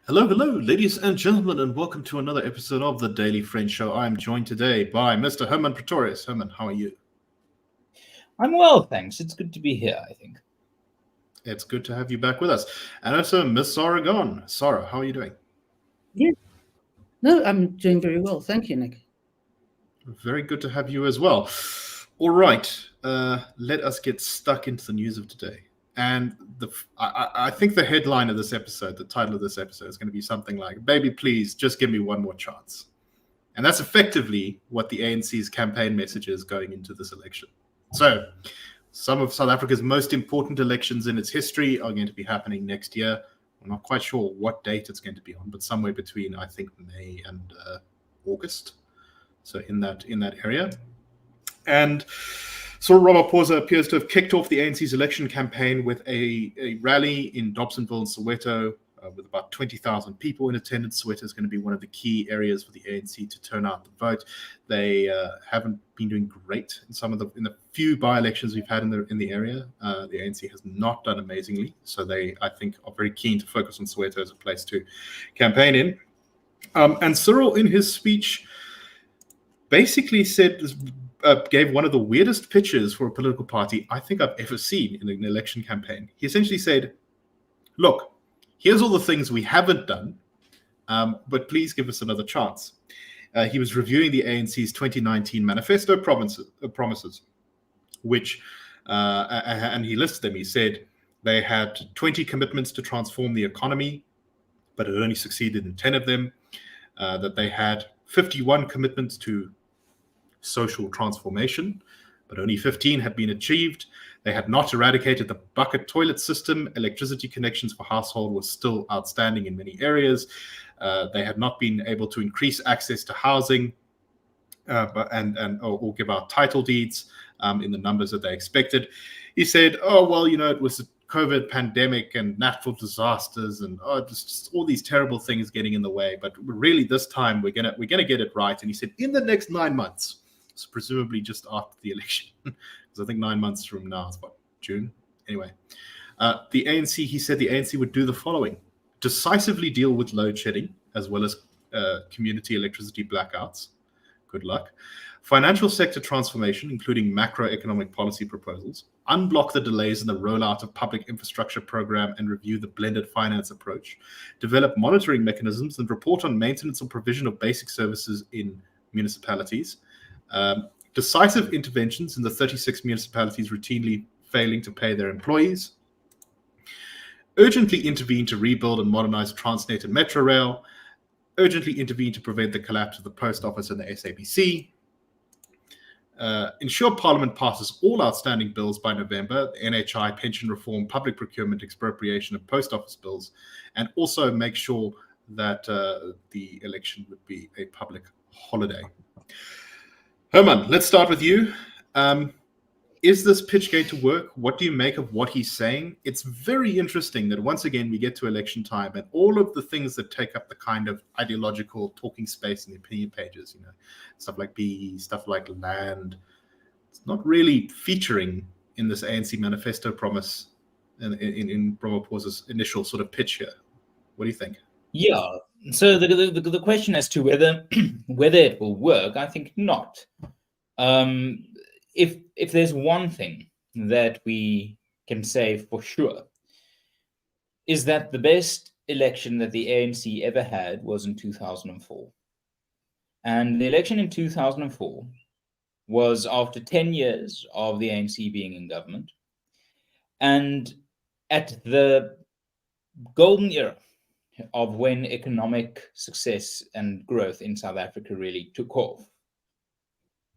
Hello, ladies and gentlemen, and welcome to another episode of the Daily French Show. I am joined today by Mr. Hermann Pretorius. Hermann, how are you? I'm well, thanks. It's good to be here, I think. It's good to have you back with us. And also Miss Sara Gon. Sara, how are you doing? Yeah. No, I'm doing very well. Thank you, Nick. Very good to have you as well. All right, let us get stuck into the news of today. And I think the headline of this episode, the title of this episode, is going to be something like, "Baby, please, just give me one more chance." And that's effectively what the ANC's campaign message is going into this election. So some of South Africa's most important elections in its history are going to be happening next year. I'm not quite sure what date it's going to be on, but somewhere between, I think, May and August. So in that area. And Cyril Ramaphosa appears to have kicked off the ANC's election campaign with a rally in Dobsonville in Soweto with about 20,000 people in attendance. Soweto is going to be one of the key areas for the ANC to turn out the vote. They haven't been doing great in the few by-elections we've had in the area. The ANC has not done amazingly, so they, I think, are very keen to focus on Soweto as a place to campaign in. And Cyril, in his speech, basically gave one of the weirdest pitches for a political party I think I've ever seen in an election campaign. He essentially said, "Look, here's all the things we haven't done, but please give us another chance." He was reviewing the ANC's 2019 manifesto promises, which, and he lists them. He said they had 20 commitments to transform the economy, but it only succeeded in 10 of them. That they had 51 commitments to social transformation, but only 15 had been achieved. They had not eradicated the bucket toilet system. Electricity connections for household were still outstanding in many areas. They had not been able to increase access to housing or give out title deeds in the numbers that they expected. He said, "Oh, well, it was a COVID pandemic and natural disasters and just all these terrible things getting in the way. But really, this time we're gonna get it right." And he said, "In the next 9 months." So presumably just after the election, because I think 9 months from now is what, June? Anyway, he said the ANC would do the following: decisively deal with load shedding, as well as community electricity blackouts. Good luck. Financial sector transformation, including macroeconomic policy proposals, unblock the delays in the rollout of public infrastructure program and review the blended finance approach, develop monitoring mechanisms and report on maintenance or provision of basic services in municipalities, decisive interventions in the 36 municipalities routinely failing to pay their employees, urgently intervene to rebuild and modernize Transnet and Metro Rail, urgently intervene to prevent the collapse of the post office and the SABC, ensure Parliament passes all outstanding bills by November, the NHI, pension reform, public procurement, expropriation of post office bills, and also make sure that the election would be a public holiday. Hermann, let's start with you. Is this pitch going to work? What do you make of what he's saying? It's very interesting that once again we get to election time and all of the things that take up the kind of ideological talking space in the opinion pages, stuff like BE, stuff like land, it's not really featuring in this ANC manifesto promise in Ramaphosa's initial sort of pitch here. What do you think? Yeah. So the question as to whether it will work, I think not. If there's one thing that we can say for sure, is that the best election that the ANC ever had was in 2004. And the election in 2004 was after 10 years of the ANC being in government, and at the golden era of when economic success and growth in South Africa really took off.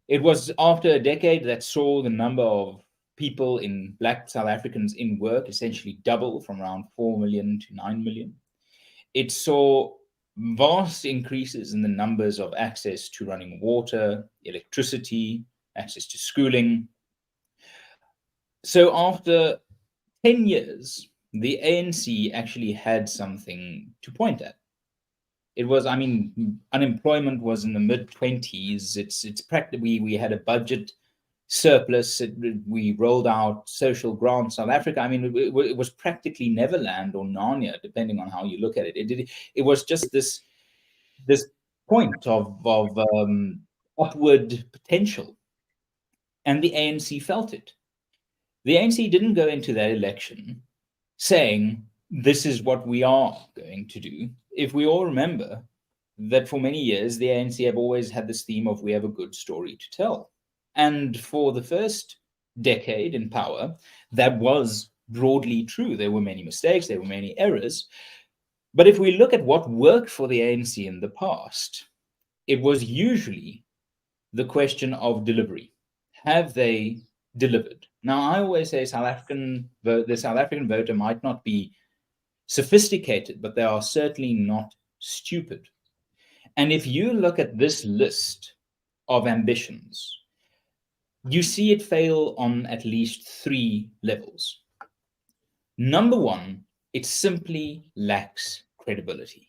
It was after a decade that saw the number of people Black South Africans in work essentially double from around 4 million to 9 million. It saw vast increases in the numbers of access to running water, electricity, access to schooling. So after 10 years, the ANC actually had something to point at. It was, I mean, unemployment was in the mid-20s. It's practically, we had a budget surplus. We rolled out social grants. South Africa, I mean, it was practically Neverland or Narnia, depending on how you look at it. It was just this point of upward potential, and the ANC felt it. The ANC didn't go into that election saying, this is what we are going to do. If we all remember that for many years, the ANC have always had this theme of we have a good story to tell. And for the first decade in power, that was broadly true. There were many mistakes, there were many errors. But if we look at what worked for the ANC in the past, it was usually the question of delivery. Have they delivered? Now, I always say the South African voter might not be sophisticated, but they are certainly not stupid. And if you look at this list of ambitions, you see it fail on at least 3 levels. Number one, it simply lacks credibility.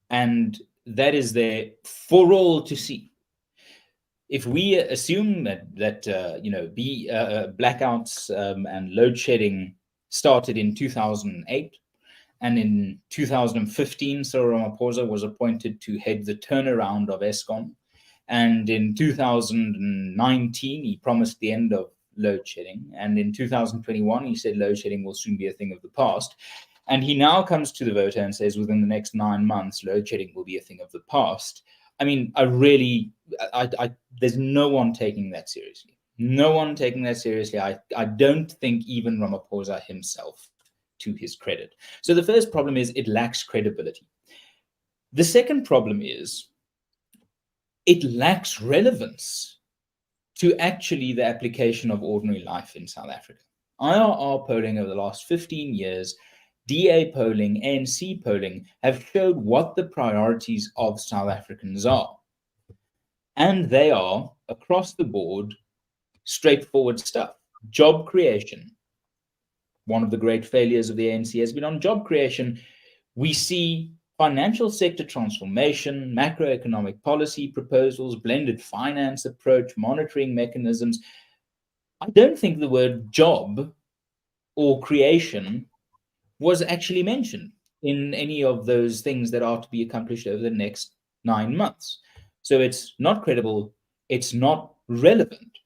And that is there for all to see. If we assume that blackouts and load shedding started in 2008, and in 2015, Sara Gon was appointed to head the turnaround of Eskom, and in 2019 he promised the end of load shedding, and in 2021 he said load shedding will soon be a thing of the past, and he now comes to the voter and says within the next 9 months load shedding will be a thing of the past. I mean, there's no one taking that seriously. No one taking that seriously. I don't think even Ramaphosa himself, to his credit. So the first problem is it lacks credibility. The second problem is it lacks relevance to actually the application of ordinary life in South Africa. IRR polling over the last 15 years, DA polling, ANC polling have showed what the priorities of South Africans are. And they are, across the board, straightforward stuff. Job creation. One of the great failures of the ANC has been on job creation. We see financial sector transformation, macroeconomic policy proposals, blended finance approach, monitoring mechanisms. I don't think the word job or creation was actually mentioned in any of those things that are to be accomplished over the next 9 months. So it's not credible, it's not relevant.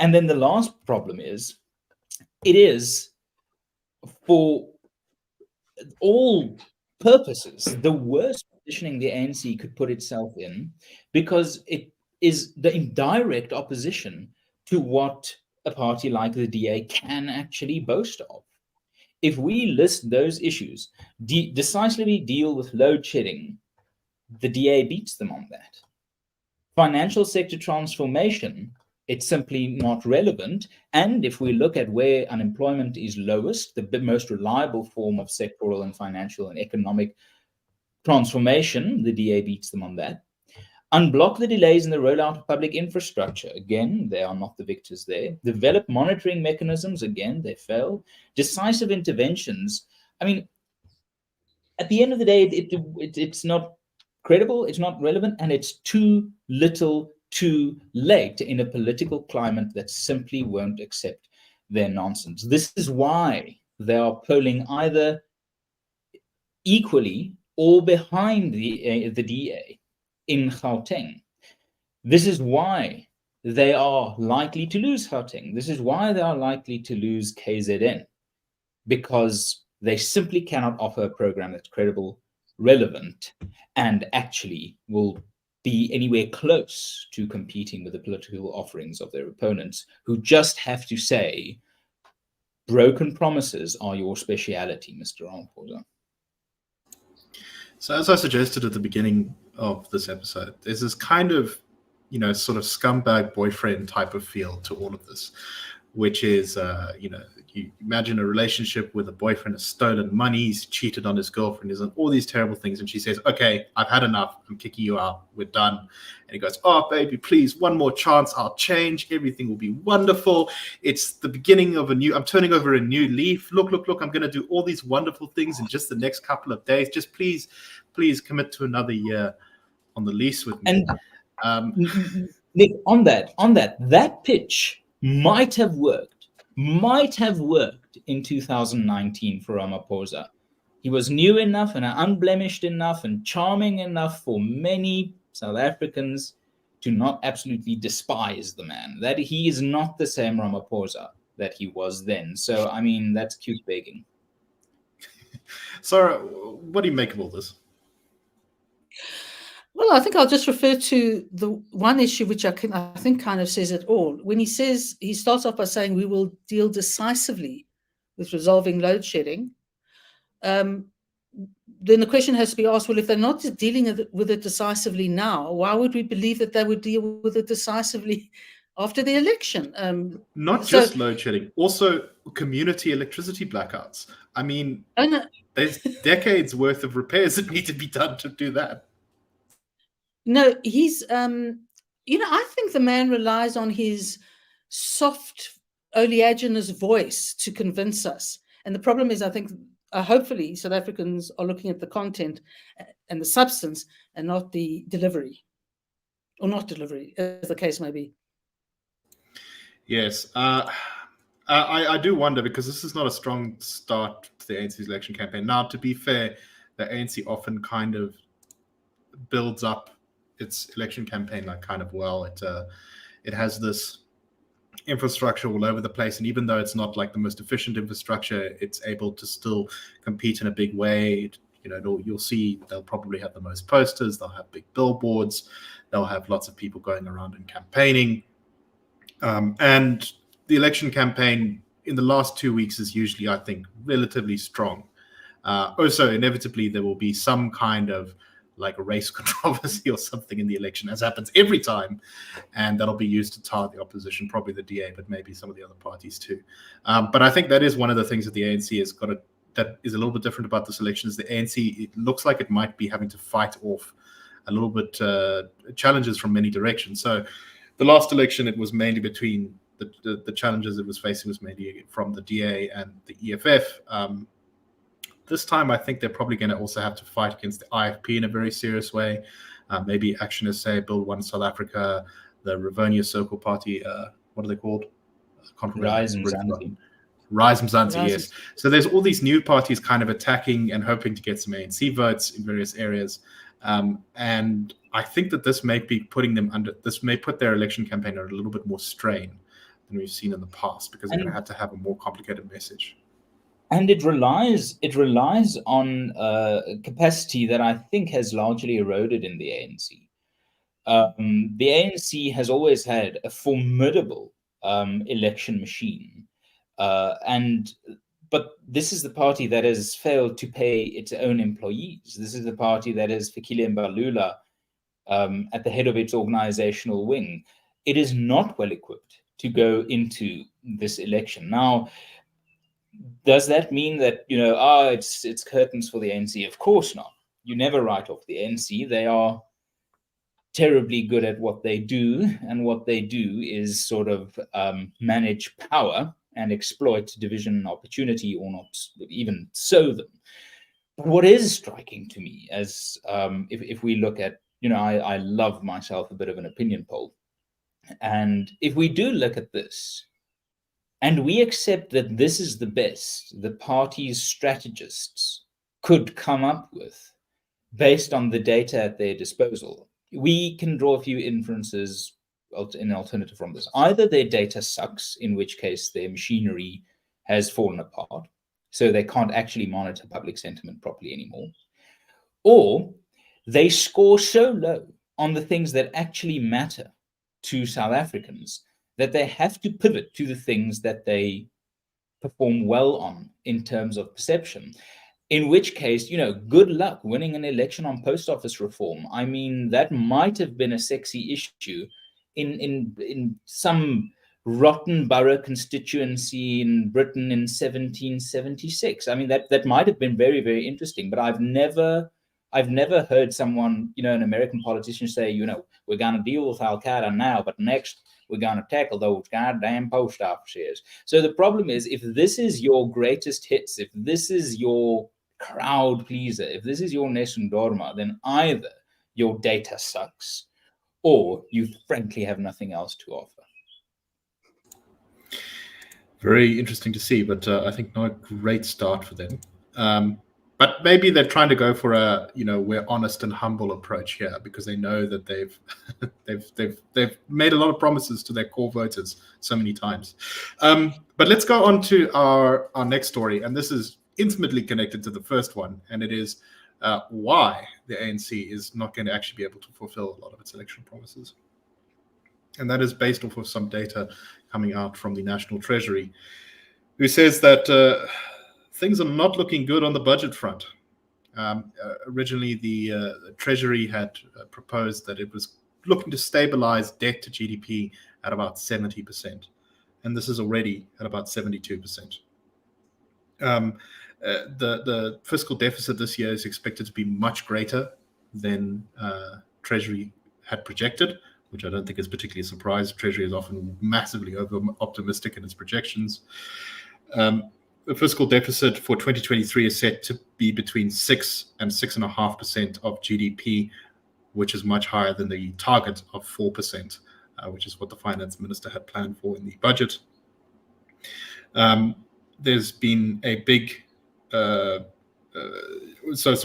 And then the last problem is, it is, for all purposes, the worst positioning the ANC could put itself in, because it is in direct opposition to what a party like the DA can actually boast of. If we list those issues, decisively deal with load shedding, the DA beats them on that. Financial sector transformation, it's simply not relevant. And if we look at where unemployment is lowest, the most reliable form of sectoral and financial and economic transformation, the DA beats them on that. Unblock the delays in the rollout of public infrastructure. Again, they are not the victors there. Develop monitoring mechanisms. Again, they fail. Decisive interventions. I mean, at the end of the day, it's not credible, it's not relevant, and it's too little too late in a political climate that simply won't accept their nonsense. This is why they are polling either equally or behind the DA in Gauteng. This is why they are likely to lose Gauteng. This is why they are likely to lose KZN, because they simply cannot offer a program that's credible, relevant, and actually will be anywhere close to competing with the political offerings of their opponents, who just have to say, broken promises are your speciality, Mr. Ramaphosa. So as I suggested at the beginning of this episode, there's this kind of, sort of scumbag boyfriend type of feel to all of this, which is, you imagine a relationship where the boyfriend has stolen money, he's cheated on his girlfriend, he's done all these terrible things, and she says, okay, I've had enough, I'm kicking you out, we're done. And he goes, oh, baby, please, one more chance, I'll change, everything will be wonderful. It's the beginning of I'm turning over a new leaf. Look, I'm going to do all these wonderful things in just the next couple of days. Just please please commit to another year on the lease with me. And Nick, on that pitch might have worked in 2019 for Ramaphosa. He was new enough and unblemished enough and charming enough for many South Africans to not absolutely despise the man. That he is not the same Ramaphosa that he was then. So, I mean, that's cute begging. Sara, what do you make of all this? Well, I think I'll just refer to the one issue which I think kind of says it all. When he starts off by saying we will deal decisively with resolving load shedding. Then the question has to be asked, well, if they're not dealing with it decisively now, why would we believe that they would deal with it decisively after the election? Not just load shedding, also community electricity blackouts. I mean, there's decades worth of repairs that need to be done to do that. No, he's, I think the man relies on his soft, oleaginous voice to convince us. And the problem is, I think, hopefully South Africans are looking at the content and the substance and not the delivery, or not delivery, as the case may be. Yes. I do wonder, because this is not a strong start to the ANC's election campaign. Now, to be fair, the ANC often kind of builds up its election campaign like kind of well. It has this infrastructure all over the place, and even though it's not like the most efficient infrastructure, it's able to still compete in a big way. You'll see they'll probably have the most posters, they'll have big billboards, they'll have lots of people going around and campaigning. And the election campaign in the last 2 weeks is usually, I think, relatively strong. Also, inevitably, there will be some kind of like a race controversy or something in the election, as happens every time, and that'll be used to tar the opposition, probably the DA, but maybe some of the other parties too. But I think that is one of the things that the ANC has got that is a little bit different about this election. Is the ANC, it looks like it might be having to fight off a little bit challenges from many directions. So the last election, it was mainly between the challenges it was facing was mainly from the DA and the EFF. This time, I think they're probably going to also have to fight against the IFP in a very serious way. Maybe Action SA, Build One South Africa, the Rivonia Circle Party, what are they called? Rise Mzansi, yes. So there's all these new parties kind of attacking and hoping to get some ANC votes in various areas. And I think that this may put their election campaign under a little bit more strain than we've seen in the past, because they're going to have to have a more complicated message. And it relies on capacity that I think has largely eroded in the ANC. The ANC has always had a formidable election machine, but this is the party that has failed to pay its own employees. This is the party that is Fikile Mbalula at the head of its organizational wing. It is not well equipped to go into this election. Now, does that mean that, it's curtains for the ANC? Of course not. You never write off the ANC. They are terribly good at what they do, and what they do is sort of manage power and exploit division and opportunity, or not even sow them. But what is striking to me, as if we look at, I love myself a bit of an opinion poll, and if we do look at this, and we accept that this is the best the party's strategists could come up with based on the data at their disposal, we can draw a few inferences in alternative from this. Either their data sucks, in which case their machinery has fallen apart, so they can't actually monitor public sentiment properly anymore, or they score so low on the things that actually matter to South Africans that they have to pivot to the things that they perform well on in terms of perception. In which case, good luck winning an election on post office reform. I mean, that might have been a sexy issue in some rotten borough constituency in Britain in 1776. I mean, that might have been very, very interesting, but I've never heard someone, an American politician say, we're going to deal with Al-Qaeda now, but next we're going to tackle those goddamn post offices. So the problem is, if this is your greatest hits, if this is your crowd pleaser, if this is your Nessun Dorma, then either your data sucks or you frankly have nothing else to offer. Very interesting to see, but I think not a great start for them. But maybe they're trying to go for a, we're honest and humble approach here, because they know that they've they've made a lot of promises to their core voters so many times. But let's go on to our next story, and this is intimately connected to the first one, and it is why the ANC is not going to actually be able to fulfill a lot of its election promises. And that is based off of some data coming out from the National Treasury, who says that things are not looking good on the budget front. Originally, the Treasury had proposed that it was looking to stabilize debt to GDP at about 70%, and this is already at about 72%. The fiscal deficit this year is expected to be much greater than Treasury had projected, which I don't think is particularly a surprise. Treasury is often massively over-optimistic in its projections. The fiscal deficit for 2023 is set to be between 6 and 6.5% of GDP, which is much higher than the target of 4%, which is what the finance minister had planned for in the budget. There's been a big so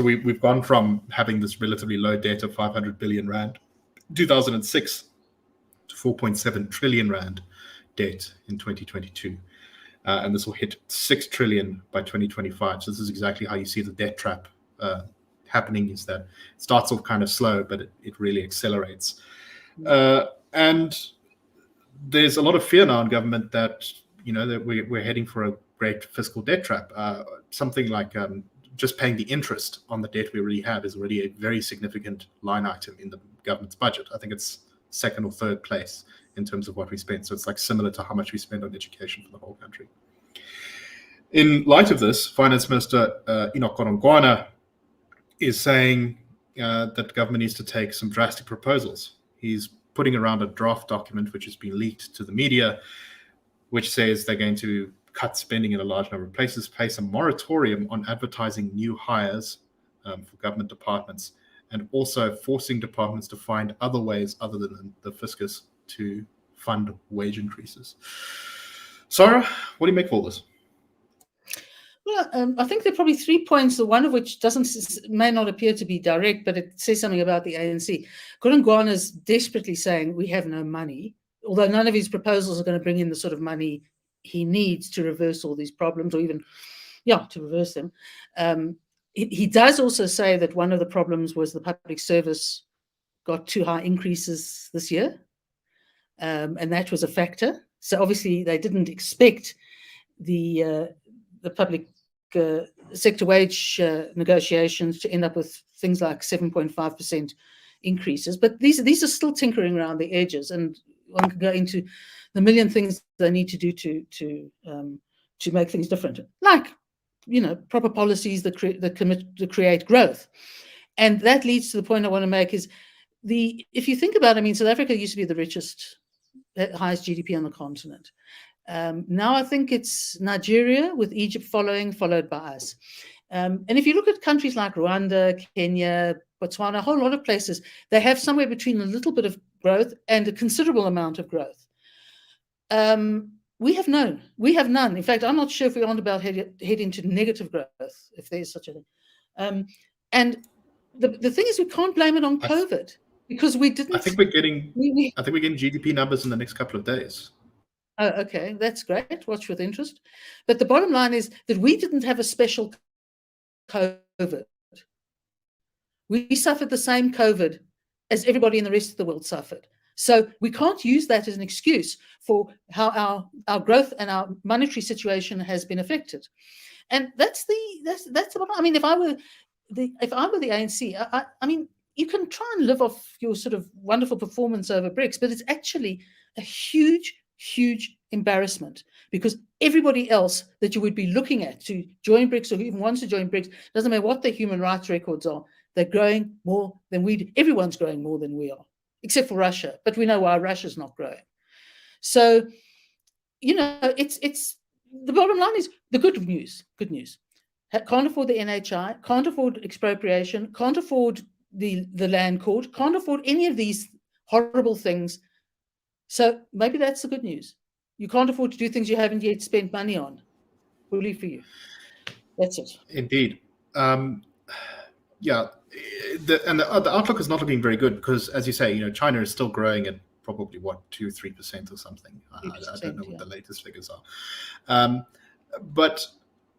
we've gone from having this relatively low debt of 500 billion rand 2006 to 4.7 trillion rand debt in 2022. And this will hit 6 trillion by 2025. So this is exactly how you see the debt trap happening, is that it starts off kind of slow, but it really accelerates. And there's a lot of fear now in government that, that we're heading for a great fiscal debt trap. Something like just paying the interest on the debt we already have is already a very significant line item in the government's budget. I think it's second or third place in terms of what we spend. So it's like similar to how much we spend on education for the whole country. In light of this, Finance Minister Enoch Godongwana is saying that government needs to take some drastic proposals. He's putting around a draft document which has been leaked to the media, which says they're going to cut spending in a large number of places, place a moratorium on advertising new hires for government departments, and also forcing departments to find other ways other than the fiscus to fund wage increases. Sara, what do you make of all this? Well, I think there are probably 3 points, the one of which may not appear to be direct, but it says something about the ANC. Godongwana is desperately saying we have no money, although none of his proposals are going to bring in the sort of money he needs to reverse all these problems, or even, to reverse them. He does also say that one of the problems was the public service got too high increases this year, and that was a factor. So obviously they didn't expect the public sector wage negotiations to end up with things like 7.5% increases. But these are still tinkering around the edges, and one can go into the million things they need to do to make things different, like proper policies that commit to create growth. And that leads to the point I want to make is if you think about it, South Africa used to be the richest, highest GDP on the continent. Now I think it's Nigeria, with Egypt followed by us. And if you look at countries like Rwanda, Kenya, Botswana, a whole lot of places, they have somewhere between a little bit of growth and a considerable amount of growth. We have none. In fact, I'm not sure if we're on about heading to negative growth, if there's such a thing. And the thing is, we can't blame it on COVID, because we didn't. I think we're getting GDP numbers in the next couple of days. Oh, okay, that's great. Watch with interest. But the bottom line is that we didn't have a special COVID. We suffered the same COVID as everybody in the rest of the world suffered. So we can't use that as an excuse for how our growth and our monetary situation has been affected. And that's the bottom. If I were the ANC, you can try and live off your sort of wonderful performance over BRICS, but it's actually a huge embarrassment, because everybody else that you would be looking at to join BRICS, or who even wants to join BRICS, doesn't matter what their human rights records are, they're growing more than we do. Everyone's growing more than we are, except for Russia. But we know why Russia's not growing. So, it's the bottom line is the good news. can't afford the NHI, can't afford expropriation, can't afford the land court, can't afford any of these horrible things. So maybe that's the good news. You can't afford to do things you haven't yet spent money on. Bully for you. That's it. Indeed. Yeah, the outlook is not looking very good because, as you say, China is still growing at probably 2-3% or something. I don't know what the latest figures are, but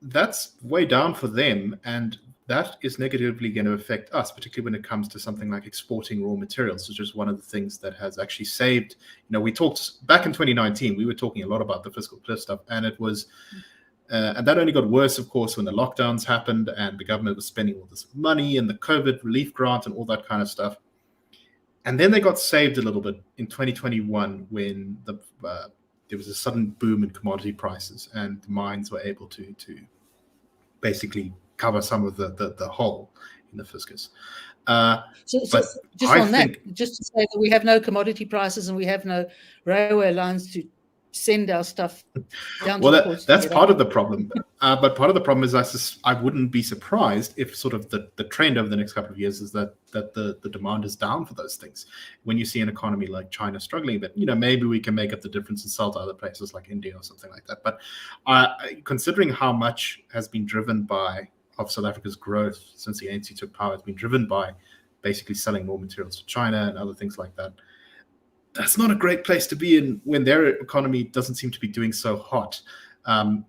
that's way down for them, and that is negatively going to affect us, particularly when it comes to something like exporting raw materials, which is one of the things that has actually saved. We talked back in 2019. We were talking a lot about the fiscal cliff stuff, and it was. And that only got worse, of course, when the lockdowns happened and the government was spending all this money and the COVID relief grant and all that kind of stuff. And then they got saved a little bit in 2021 when there was a sudden boom in commodity prices and the mines were able to basically cover some of the hole in the fiscus. Just to say that we have no commodity prices and we have no railway lines to send our stuff down to the ports. That's part of the problem. But part of the problem is I wouldn't be surprised if sort of the trend over the next couple of years is that the demand is down for those things. When you see an economy like China struggling a bit, maybe we can make up the difference and sell to other places like India or something like that. But considering how much has been driven of South Africa's growth since the ANC took power, it's been driven by basically selling raw materials to China and other things like that. That's not a great place to be in when their economy doesn't seem to be doing so hot. I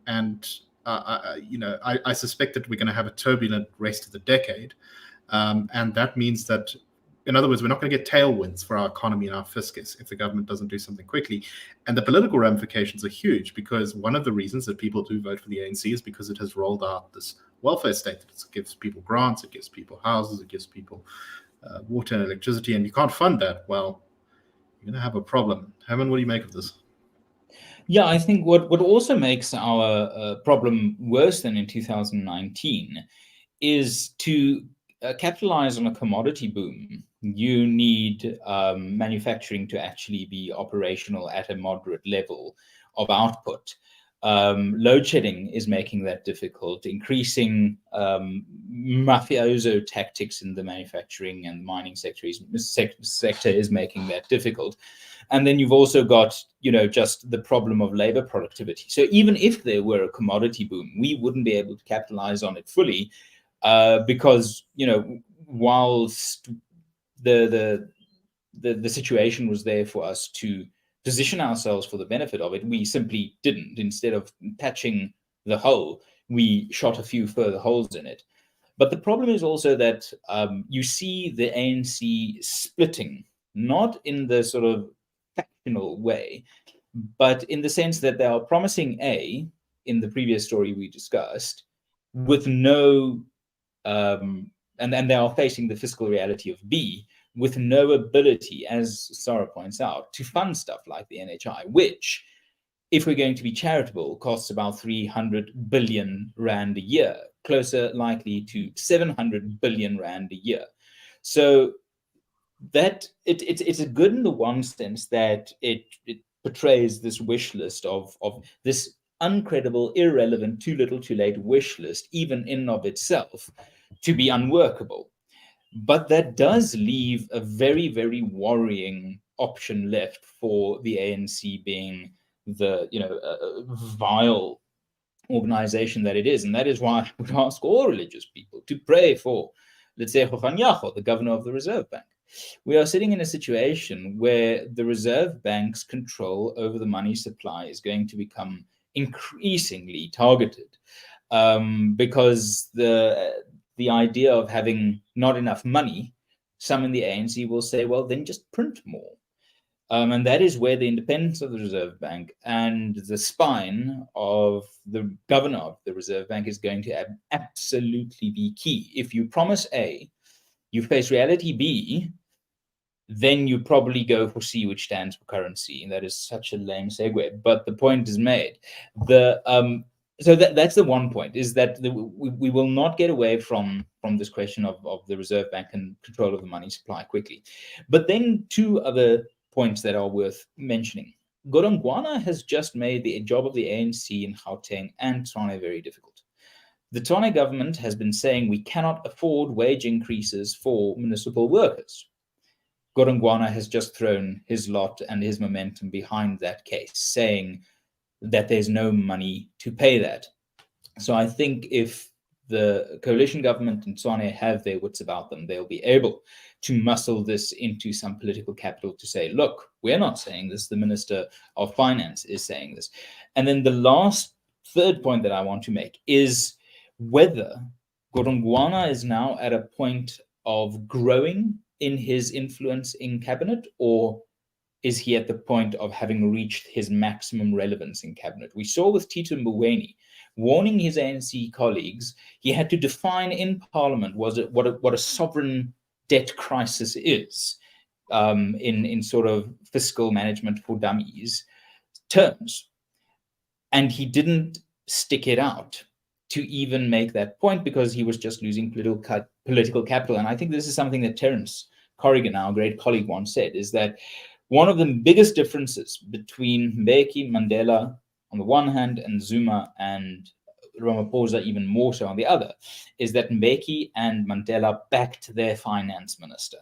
suspect that we're going to have a turbulent rest of the decade. And that means that, in other words, we're not going to get tailwinds for our economy and our fiscus if the government doesn't do something quickly. And the political ramifications are huge because one of the reasons that people do vote for the ANC is because it has rolled out this welfare state. It gives people grants, it gives people houses, it gives people water and electricity, and you can't fund that. Well, you're going to have a problem. Hermann, what do you make of this? Yeah, I think what also makes our problem worse than in 2019 is to capitalize on a commodity boom. You need manufacturing to actually be operational at a moderate level of output. Load shedding is making that difficult. Increasing mafioso tactics in the manufacturing and mining sector is making that difficult. And then you've also got, just the problem of labor productivity. So even if there were a commodity boom, we wouldn't be able to capitalize on it fully because, whilst the situation was there for us to position ourselves for the benefit of it, we simply didn't. Instead of patching the hole, we shot a few further holes in it. But the problem is also that you see the ANC splitting, not in the sort of factional way, but in the sense that they are promising A, in the previous story we discussed, with no, and they are facing the fiscal reality of B, with no ability, as Sara points out, to fund stuff like the NHI, which, if we're going to be charitable, costs about 300 billion rand a year, closer likely to 700 billion rand a year. So that it's a good in the one sense that it portrays this wish list of this uncredible, irrelevant, too little, too late wish list, even in and of itself, to be unworkable. But that does leave a very, very worrying option left for the ANC being the, vile organization that it is. And that is why I would ask all religious people to pray for, let's say, Hofanyaho, the governor of the Reserve Bank. We are sitting in a situation where the Reserve Bank's control over the money supply is going to become increasingly targeted because the idea of having not enough money, some in the ANC will say, well, then just print more. And that is where the independence of the Reserve Bank and the spine of the governor of the Reserve Bank is going to absolutely be key. If you promise A, you face reality B, then you probably go for C, which stands for currency. And that is such a lame segue, but the point is made. So that's the one point, is that we will not get away from this question of the Reserve Bank and control of the money supply quickly. But then two other points that are worth mentioning. Godongwana has just made the job of the ANC in Gauteng and Tshwane very difficult. the Tshwane government has been saying we cannot afford wage increases for municipal workers. Godongwana has just thrown his lot and his momentum behind that case, saying that there's no money to pay that. So I think if the coalition government in Tshwane have their wits about them, they'll be able to muscle this into some political capital to say, look, we're not saying this, the Minister of Finance is saying this. And then the third point that I want to make is whether Godongwana is now at a point of growing in his influence in cabinet, or is he at the point of having reached his maximum relevance in cabinet? We saw with Tito Mboweni, warning his ANC colleagues, he had to define in Parliament what a sovereign debt crisis is in sort of fiscal management for dummies terms. And he didn't stick it out to even make that point because he was just losing political capital. And I think this is something that Terence Corrigan, our great colleague, once said, is that one of the biggest differences between Mbeki, Mandela on the one hand, and Zuma and Ramaphosa even more so on the other, is that Mbeki and Mandela backed their finance minister.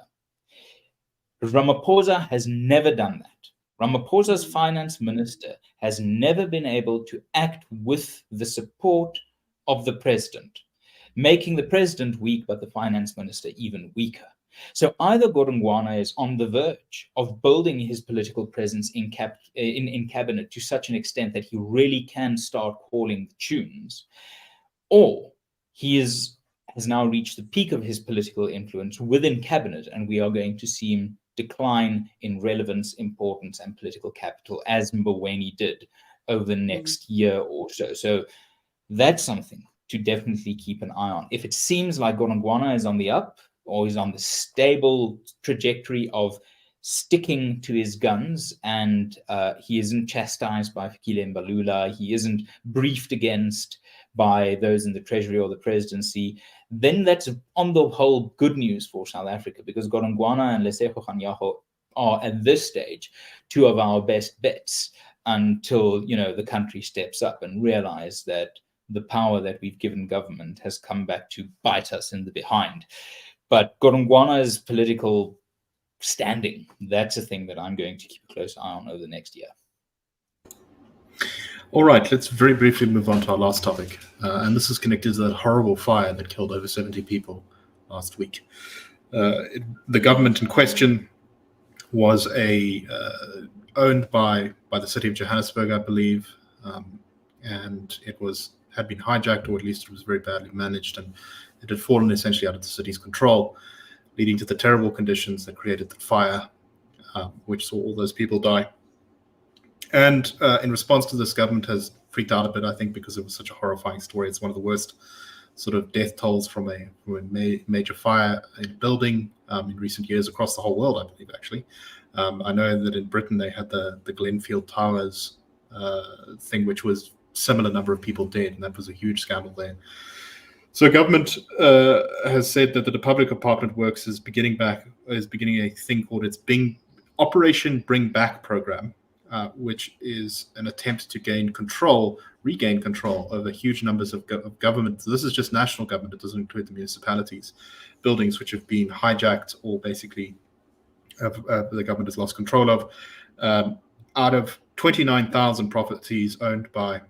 Ramaphosa has never done that. Ramaphosa's finance minister has never been able to act with the support of the president, making the president weak, but the finance minister even weaker. So either Godongwana is on the verge of building his political presence in cabinet to such an extent that he really can start calling the tunes, or he has now reached the peak of his political influence within cabinet, and we are going to see him decline in relevance, importance, and political capital, as Mboweni did over the next year or so. So that's something to definitely keep an eye on. If it seems like Godongwana is on the up, or is on the stable trajectory of sticking to his guns, and he isn't chastised by Fikile Mbalula, he isn't briefed against by those in the Treasury or the presidency, then that's on the whole good news for South Africa, because Godongwana and Lesego Kganyago are at this stage two of our best bets until the country steps up and realize that the power that we've given government has come back to bite us in the behind. But Godongwana's political standing, that's a thing that I'm going to keep a close eye on over the next year. All right, let's very briefly move on to our last topic. And this is connected to that horrible fire that killed over 70 people last week. The government in question was owned by the city of Johannesburg, I believe, and it had been hijacked, or at least it was very badly managed, and it had fallen essentially out of the city's control, leading to the terrible conditions that created the fire, which saw all those people die. And in response to this, government has freaked out a bit, I think, because it was such a horrifying story. It's one of the worst sort of death tolls from a major fire in a building in recent years across the whole world, I believe, actually. I know that in Britain they had the Glenfield Towers thing, which was similar number of people dead, and that was a huge scandal there. So government has said that the Public Department Works is beginning a thing called its Operation Bring Back program, which is an attempt to regain control over huge numbers of government. So this is just national government. It doesn't include the municipalities, buildings which have been hijacked or basically the government has lost control of. Out of 29,000 properties owned by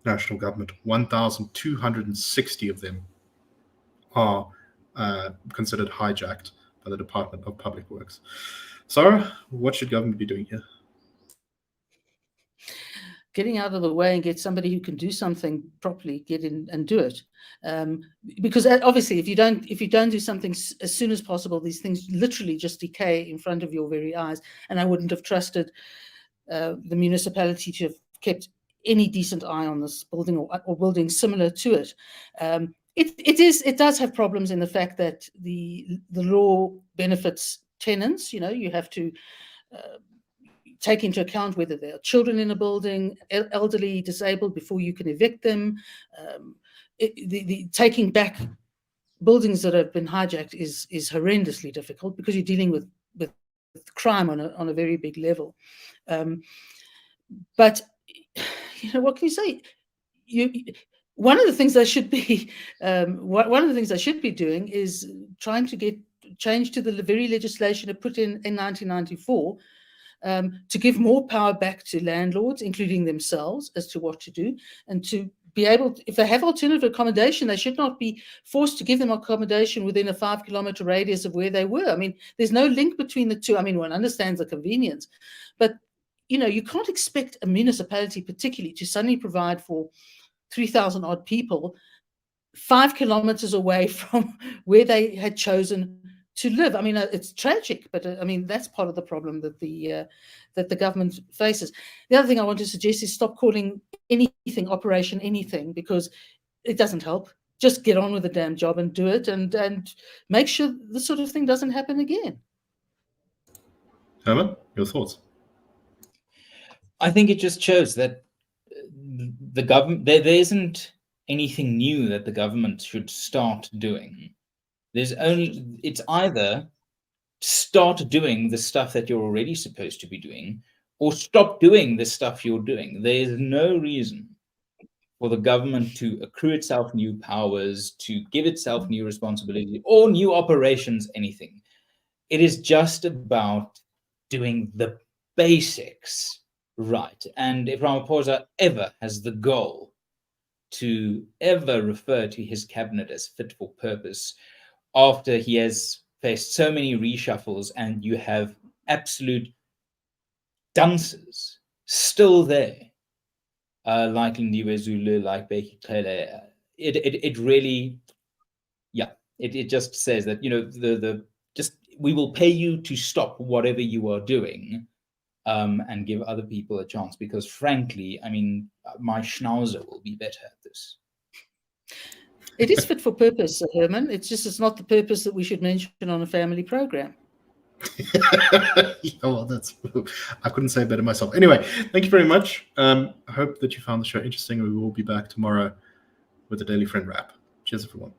national government, 1,260 of them are considered hijacked by the Department of Public Works. Sarah, what should government be doing here? Getting out of the way and get somebody who can do something properly, get in and do it. Because obviously, if you don't do something as soon as possible, these things literally just decay in front of your very eyes. And I wouldn't have trusted the municipality to have kept any decent eye on this building or buildings similar to it. It does have problems in the fact that the law benefits tenants. You have to take into account whether there are children in a building, elderly, disabled, before you can evict them. The taking back buildings that have been hijacked is horrendously difficult because you're dealing with crime on a very big level. But what can you say? one of the things they should be one of the things they should be doing is trying to get change to the very legislation they put in 1994 to give more power back to landlords, including themselves, as to what to do, and to be able to, if they have alternative accommodation, they should not be forced to give them accommodation within a 5-kilometer radius of where they were. I mean, there's no link between the two. I mean, one understands the convenience, but you can't expect a municipality particularly to suddenly provide for 3,000 odd people 5 kilometers away from where they had chosen to live. I mean, it's tragic, but I mean, that's part of the problem that the government faces. The other thing I want to suggest is stop calling anything Operation Anything, because it doesn't help. Just get on with the damn job and do it, and make sure this sort of thing doesn't happen again. Herman, your thoughts? I think it just shows that the government, there isn't anything new that the government should start doing. It's either start doing the stuff that you're already supposed to be doing, or stop doing the stuff you're doing. There is no reason for the government to accrue itself new powers, to give itself new responsibility, or new operations, anything. It is just about doing the basics right. And if Ramaphosa ever has the goal to ever refer to his cabinet as fit for purpose, after he has faced so many reshuffles and you have absolute dunces still there, like Lindiwe Zulu, like Bheki Cele, it really, it just says that, we will pay you to stop whatever you are doing, and give other people a chance, because frankly, I mean, my schnauzer will be better at this. It is fit for purpose, Herman. It's not the purpose that we should mention on a family program. Oh, I couldn't say it better myself. Anyway, thank you very much. I hope that you found the show interesting. We will be back tomorrow with the Daily Friend wrap. Cheers, everyone.